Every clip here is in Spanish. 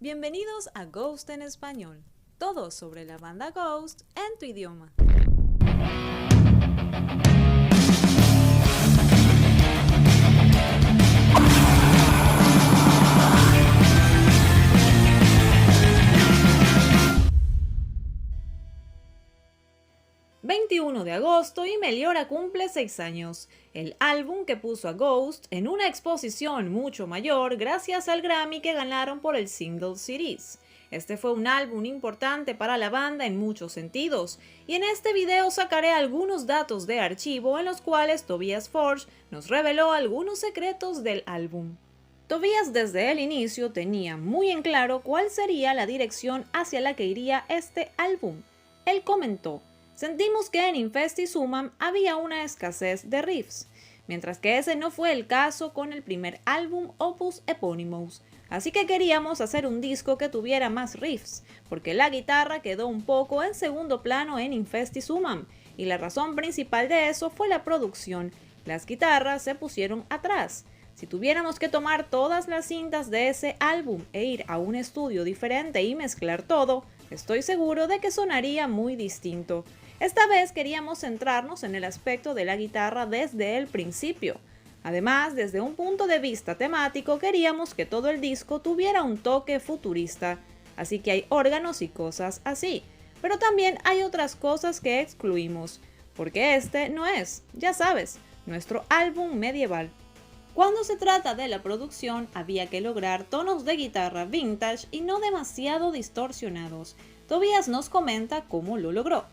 Bienvenidos a Ghost en Español, todo sobre la banda Ghost en tu idioma. ...21 de agosto y Meliora cumple 6 años, el álbum que puso a Ghost en una exposición mucho mayor gracias al Grammy que ganaron por el Single Series. Este fue un álbum importante para la banda en muchos sentidos, y en este video sacaré algunos datos de archivo en los cuales Tobias Forge nos reveló algunos secretos del álbum. Tobias desde el inicio tenía muy en claro cuál sería la dirección hacia la que iría este álbum. Él comentó: sentimos que en Infestis Humam había una escasez de riffs, mientras que ese no fue el caso con el primer álbum Opus Eponymous, así que queríamos hacer un disco que tuviera más riffs, porque la guitarra quedó un poco en segundo plano en Infestis Humam, y la razón principal de eso fue la producción. Las guitarras se pusieron atrás. Si tuviéramos que tomar todas las cintas de ese álbum e ir a un estudio diferente y mezclar todo, estoy seguro de que sonaría muy distinto. Esta vez queríamos centrarnos en el aspecto de la guitarra desde el principio. Además, desde un punto de vista temático, queríamos que todo el disco tuviera un toque futurista, así que hay órganos y cosas así. Pero también hay otras cosas que excluimos, porque este no es, ya sabes, nuestro álbum medieval. Cuando se trata de la producción, había que lograr tonos de guitarra vintage y no demasiado distorsionados. Tobias nos comenta cómo lo logró.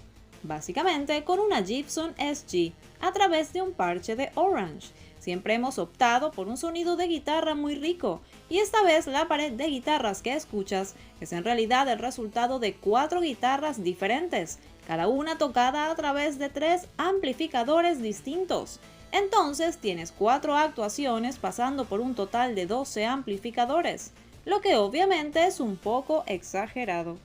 Básicamente con una Gibson SG a través de un parche de Orange. Siempre hemos optado por un sonido de guitarra muy rico, y esta vez la pared de guitarras que escuchas es en realidad el resultado de 4 guitarras diferentes, cada una tocada a través de 3 amplificadores distintos. Entonces tienes 4 actuaciones pasando por un total de 12 amplificadores, lo que obviamente es un poco exagerado.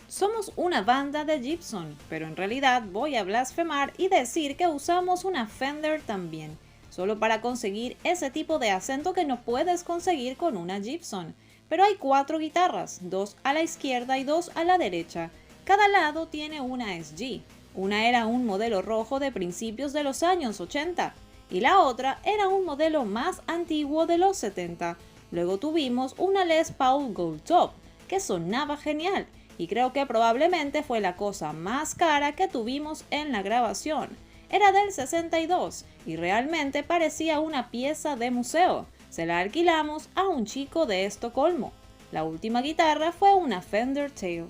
Somos una banda de Gibson, pero en realidad voy a blasfemar y decir que usamos una Fender también, solo para conseguir ese tipo de acento que no puedes conseguir con una Gibson. Pero hay 4 guitarras, 2 a la izquierda y 2 a la derecha. Cada lado tiene una SG. Una era un modelo rojo de principios de los años 80 y la otra era un modelo más antiguo de los 70. Luego tuvimos una Les Paul Gold Top, que sonaba genial, y creo que probablemente fue la cosa más cara que tuvimos en la grabación. Era del 62 y realmente parecía una pieza de museo. Se la alquilamos a un chico de Estocolmo. La última guitarra fue una Fender Tail.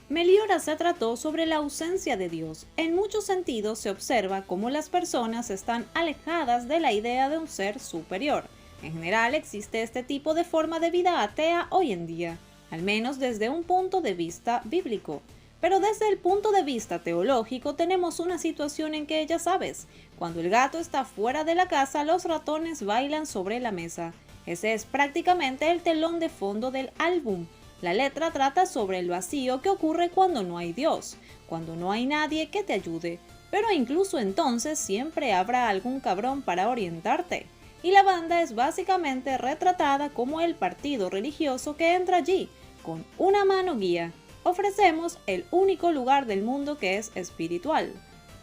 Meliora se trató sobre la ausencia de Dios. En muchos sentidos se observa cómo las personas están alejadas de la idea de un ser superior. En general existe este tipo de forma de vida atea hoy en día, al menos desde un punto de vista bíblico. Pero desde el punto de vista teológico tenemos una situación en que, ya sabes, cuando el gato está fuera de la casa, los ratones bailan sobre la mesa. Ese es prácticamente el telón de fondo del álbum. La letra trata sobre el vacío que ocurre cuando no hay Dios, cuando no hay nadie que te ayude, pero incluso entonces siempre habrá algún cabrón para orientarte. Y la banda es básicamente retratada como el partido religioso que entra allí, con una mano guía. Ofrecemos el único lugar del mundo que es espiritual.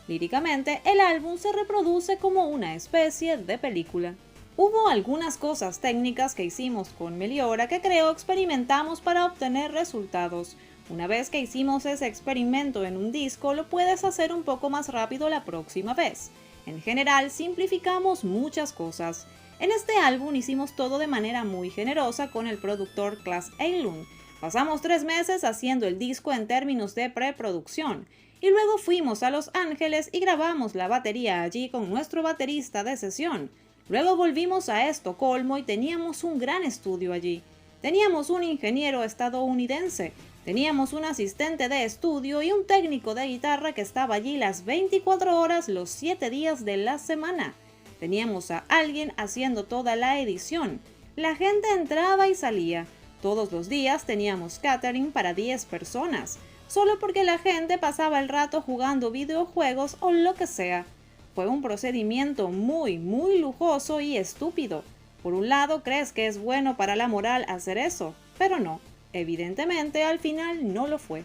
Líricamente, el álbum se reproduce como una especie de película. Hubo algunas cosas técnicas que hicimos con Meliora que creo experimentamos para obtener resultados. Una vez que hicimos ese experimento en un disco, lo puedes hacer un poco más rápido la próxima vez. En general, simplificamos muchas cosas. En este álbum hicimos todo de manera muy generosa con el productor Klas Eilund. Pasamos 3 meses haciendo el disco en términos de preproducción, y luego fuimos a Los Ángeles y grabamos la batería allí con nuestro baterista de sesión. Luego volvimos a Estocolmo y teníamos un gran estudio allí. Teníamos un ingeniero estadounidense, teníamos un asistente de estudio y un técnico de guitarra que estaba allí las 24 horas los 7 días de la semana. Teníamos a alguien haciendo toda la edición. La gente entraba y salía. Todos los días teníamos catering para 10 personas, solo porque la gente pasaba el rato jugando videojuegos o lo que sea. Fue un procedimiento muy lujoso y estúpido. Por un lado crees que es bueno para la moral hacer eso, pero no. Evidentemente, al final no lo fue.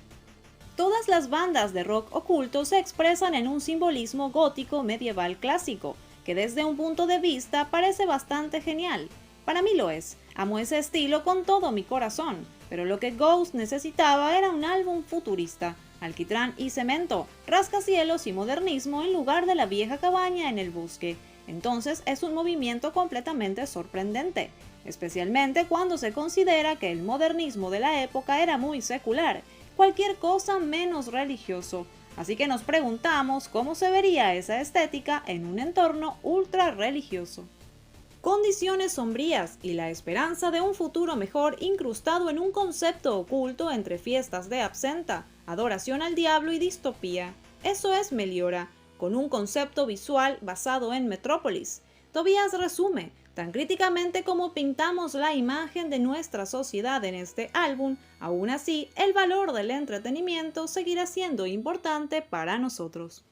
Todas las bandas de rock oculto se expresan en un simbolismo gótico medieval clásico, que desde un punto de vista parece bastante genial. Para mí lo es, amo ese estilo con todo mi corazón, pero lo que Ghost necesitaba era un álbum futurista, alquitrán y cemento, rascacielos y modernismo en lugar de la vieja cabaña en el bosque. Entonces es un movimiento completamente sorprendente, especialmente cuando se considera que el modernismo de la época era muy secular, cualquier cosa menos religioso. Así que nos preguntamos cómo se vería esa estética en un entorno ultra religioso. Condiciones sombrías y la esperanza de un futuro mejor incrustado en un concepto oculto entre fiestas de absenta, adoración al diablo y distopía. Eso es Meliora, con un concepto visual basado en Metrópolis. Tobías resume, tan críticamente como pintamos la imagen de nuestra sociedad en este álbum, aún así el valor del entretenimiento seguirá siendo importante para nosotros.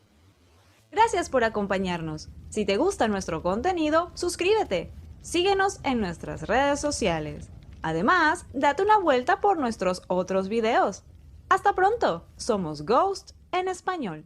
Gracias por acompañarnos. Si te gusta nuestro contenido, suscríbete. Síguenos en nuestras redes sociales. Además, date una vuelta por nuestros otros videos. Hasta pronto. Somos Ghost en español.